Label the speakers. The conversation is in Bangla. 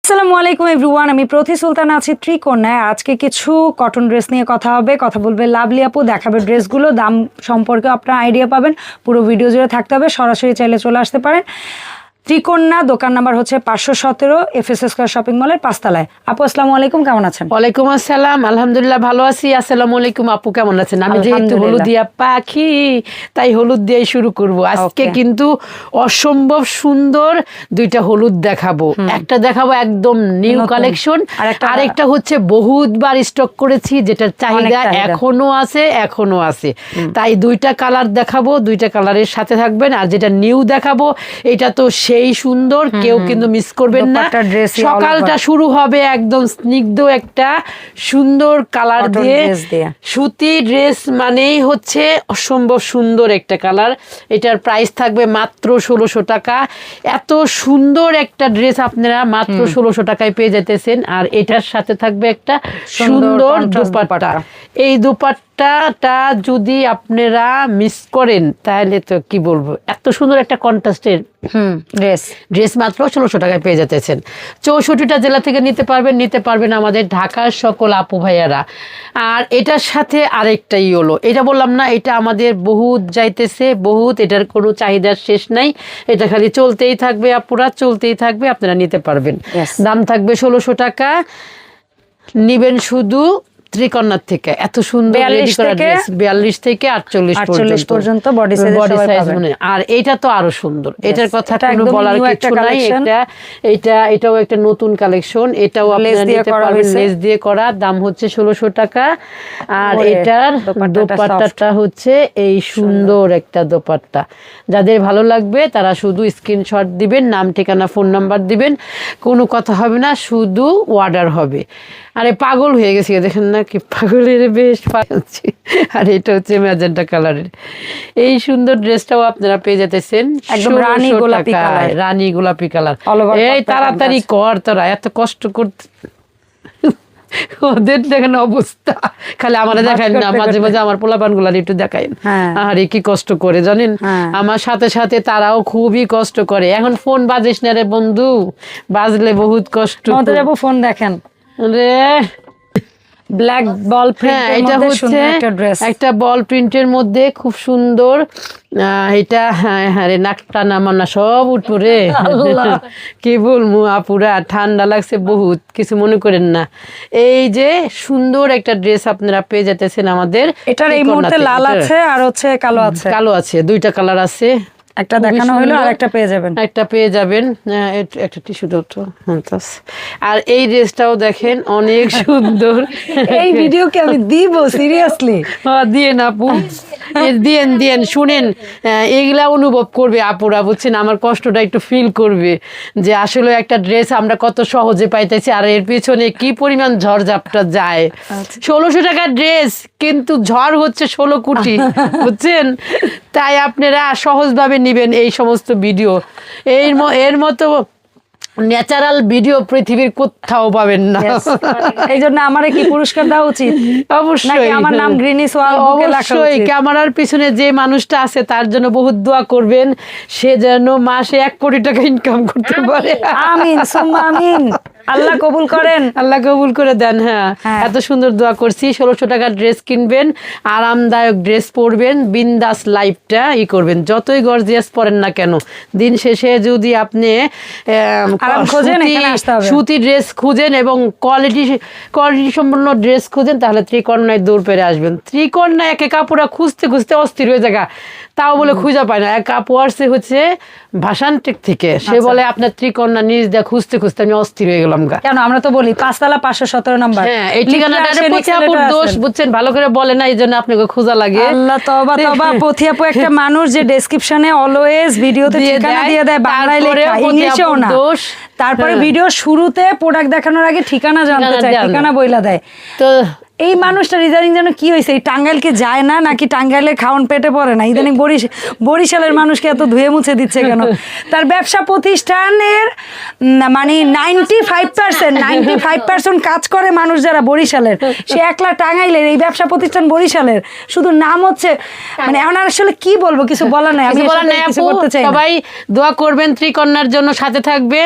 Speaker 1: আসসালামু আলাইকুম এভরিওয়ান, আমি প্রতি সুলতানা আছি ত্রিকন্যায়। আজকে কিছু কটন ড্রেস নিয়ে কথা হবে, কথা বলবে লাভলি আপু, দেখাবে ড্রেসগুলো, দাম সম্পর্কে আপনার আইডিয়া পাবেন। পুরো ভিডিও জুড়ে থাকতে হবে, সরাসরি চাইলে চলে আসতে পারেন। ত্রিকন্যা, দোকান নাম্বার হচ্ছে 517 FS স্কয়ার শপিং মলের 5 তলায়। আপু আসসালামু আলাইকুম, কেমন আছেন?
Speaker 2: ওয়ালাইকুম আসসালাম, আলহামদুলিল্লাহ ভালো আছি। আসসালামু আলাইকুম আপু, কেমন আছেন? আমি যেহেতু হলুদিয়া পাখি তাই হলুদ দিয়ে শুরু করব আজকে। কিন্তু অসম্ভব সুন্দর দুইটা হলুদ দেখাবো। একটা দেখাবো একদম নিউ কালেকশন, আরেকটা হচ্ছে বহুতবার স্টক করেছি, যেটার চাহিদা এখনো আছে। তাই দুইটা কালার দেখাবো, দুইটা কালারের সাথে থাকবেন। আর যেটা নিউ দেখাবো এটা তো সেই সুন্দর, কেউ কিন্তু মিস করবেন না। সকালটা শুরু হবে একদম স্নিগ্ধ একটা সুন্দর কালার দিয়ে। সুতি ড্রেস মানেই হচ্ছে অসম্ভব সুন্দর একটা কালার। এটার প্রাইস থাকবে মাত্র 1600 টাকা। এত সুন্দর একটা ড্রেস আপনারা মাত্র 1600 টাকায় পেয়ে যেতেছেন। আর এটার সাথে থাকবে একটা সুন্দর দোপাট্টা। এই দোপাট্টাটা যদি আপনারা মিস করেন তাহলে তো কি বলবো, এত সুন্দর একটা কন্ট্রাস্টের ড্রেস মাত্র 1600 টাকায় পেয়ে যেতেছেন। 64টা জেলা থেকে নিতে পারবেন আমাদের ঢাকার সকল আপু ভাইয়ারা। আর এটার সাথে আরেকটাই হলো, এটা বললাম না, এটা আমাদের বহুত যাইতেছে, বহুত, এটার কোনো চাহিদার শেষ নাই। এটা খালি চলতেই থাকবে আপুরা, চলতেই থাকবে, আপনারা নিতে পারবেন। দাম থাকবে 1600 টাকা। নিবেন শুধু ত্রিকন্যার থেকে। এত সুন্দর 42 থেকে 48 পর্যন্ত বডি সাইজ। আর এটা তো আরো সুন্দর, এটার কথা কোনো বলার কিছু নাই। এটাও একটা নতুন কালেকশন, এটাও আপনারা নিতে পারবেন, লেস দিয়ে করা। দাম হচ্ছে 1600 টাকা। আর এটার দোপাট্টাটা হচ্ছে এই সুন্দর একটা দোপাট্টা। যাদের ভালো লাগবে তারা শুধু স্ক্রিনশট দিবেন, নাম ঠিকানা ফোন নাম্বার দিবেন, কোনো কথা হবে না, শুধু অর্ডার হবে। আরে পাগল হয়ে গেছি, দেখেন না কি পাগলের বেশ পাচ্ছি। আর এটা হচ্ছে ম্যাজেন্টা কালারের এই সুন্দর ড্রেসটাও আপনারা পেয়ে যেতেছেন একদম রানী গোলাপি কালার। এই তাড়াতাড়ি কর, তোরা এত কষ্ট করতে, ওদের দেখেন অবস্থা। খালি আমার দেখায় না, মাঝে মাঝে আমার পোলাপান গুলার একটু দেখায়। আরে কি কষ্ট করে জানেন, আমার সাথে সাথে তারাও খুবই কষ্ট করে। এখন ফোন বাজিস না রে বন্ধু, বাজলে বহুত কষ্ট।
Speaker 1: ফোন দেখেন
Speaker 2: রে,
Speaker 1: ব্ল্যাক বল প্রিন্ট,
Speaker 2: এটা হচ্ছে একটা বল প্রিন্টের মধ্যে খুব সুন্দর। এটা হ্যাঁ রে, নাকটা নামানা সব উঠবো রে। কি বলবো আপুরা, ঠান্ডা লাগছে বহুত, কিছু মনে করেন না। এই যে সুন্দর একটা ড্রেস আপনারা পেয়ে যেতেছেন আমাদের।
Speaker 1: এটার এই মুহূর্তে লাল আছে আর হচ্ছে কালো আছে,
Speaker 2: দুইটা কালার আছে।
Speaker 1: একটা দেখানো হলো আর একটা পেয়ে যাবেন,
Speaker 2: একটা টিস্যু দাও তো। আর এই ড্রেসটাও দেখেন অনেক সুন্দর।
Speaker 1: এই ভিডিও কি আমি দিব সিরিয়াসলি?
Speaker 2: দিয়ে না আপু, দিয়েন শুনেন, এইগুলা অনুভব করবে আপুরা, বুঝছেন, আমার কষ্টটা একটু ফিল করবে যে আসলে একটা ড্রেস আমরা কত সহজে পাইতেছি আর এর পিছনে কি পরিমাণ ঝড়ঝাপটা যায়। 1600 টাকার ড্রেস কিন্তু ঝড় হচ্ছে 16 কোটি, বুঝছেন। তাই আপনারা সহজভাবে নিবেন এই সমস্ত ভিডিও। এর মতো ন্যাচারাল ভিডিও পৃথিবীর কোথাও পাবেন না।
Speaker 1: এই জন্য আমারে কি পুরস্কার দেওয়া উচিত? অবশ্যই আমার নাম গ্রিনিস ওয়াল বুকে লেখা উচিত।
Speaker 2: ক্যামেরার পিছনে যে মানুষটা আছে তার জন্য বহুত দোয়া করবেন, সে যেন মাসে 1 কোটি টাকা ইনকাম করতে পারে।
Speaker 1: আমিন সুম্মা আমিন, আল্লাহ কবুল করেন,
Speaker 2: আল্লাহ কবুল করে দেন। হ্যাঁ, এত সুন্দর দোয়া করছি। 1600 টাকার ড্রেস কিনবেন, আরামদায়ক ড্রেস পরবেন, বিন্দাস লাইফটা করবেন। যতই গর্জিয়াস পরেন না কেন, দিন শেষে যদি আপনি সুতি ড্রেস খুঁজেন এবং কোয়ালিটি সম্পন্ন ড্রেস খুঁজেন, তাহলে ত্রিকন্যায় দৌড় পেরে আসবেন। ত্রিকন্যায় একে কাপড়া খুঁজতে অস্থির হয়ে যায়, তাও বলে খুঁজে পায় না। এক আপু আসছে হচ্ছে ভাসানটেক থেকে, সে বলে আপনার ত্রিকন্যা নিজ দিয়ে খুঁজতে আমি অস্থির হয়ে গেলাম।
Speaker 1: কেন আমরা তো বলি 5 তলা 517 নাম্বার।
Speaker 2: হ্যাঁ, এই ঠিকানাটা পথিয়াপুর দোষ, বুঝছেন, ভালো করে বলে না, এই জন্য আপনাকে খোঁজা লাগে।
Speaker 1: আল্লাহ তওবা তওবা, পথিয়াপু একটা মানুষ যে ডেসক্রিপশনে অলওয়েজ ভিডিওতে ঠিকানা দিয়ে দেয়, বাংলায় লেখা, ইংলিশেও না। তারপরে ভিডিও শুরুতে প্রোডাক্ট দেখানোর আগে ঠিকানা জানতে চায়, ঠিকানা বইলা দেয়। তো এই মানুষটা রিজাইনিং যেন কি হয়েছে, এই টাঙ্গাইলকে যায় না নাকি টাঙ্গাইলের খাওয়ান পেটে পড়ে না? ইদানিং বরিশালের মানুষকে এত ধুয়ে মুছে দিচ্ছে কেন? তার ব্যবসা প্রতিষ্ঠানের মানে 95% কাজ করে মানুষ যারা বরিশালের, সে একলা টাঙ্গাইলের, এই ব্যবসা প্রতিষ্ঠান বরিশালের, শুধু নাম হচ্ছে মানে এখন আসলে কি বলবো, কিছু বলার নাই। আমি কিছু করতে চাই।
Speaker 2: সবাই দোয়া করবেন ত্রিকন্যার জন্য, সাথে থাকবে।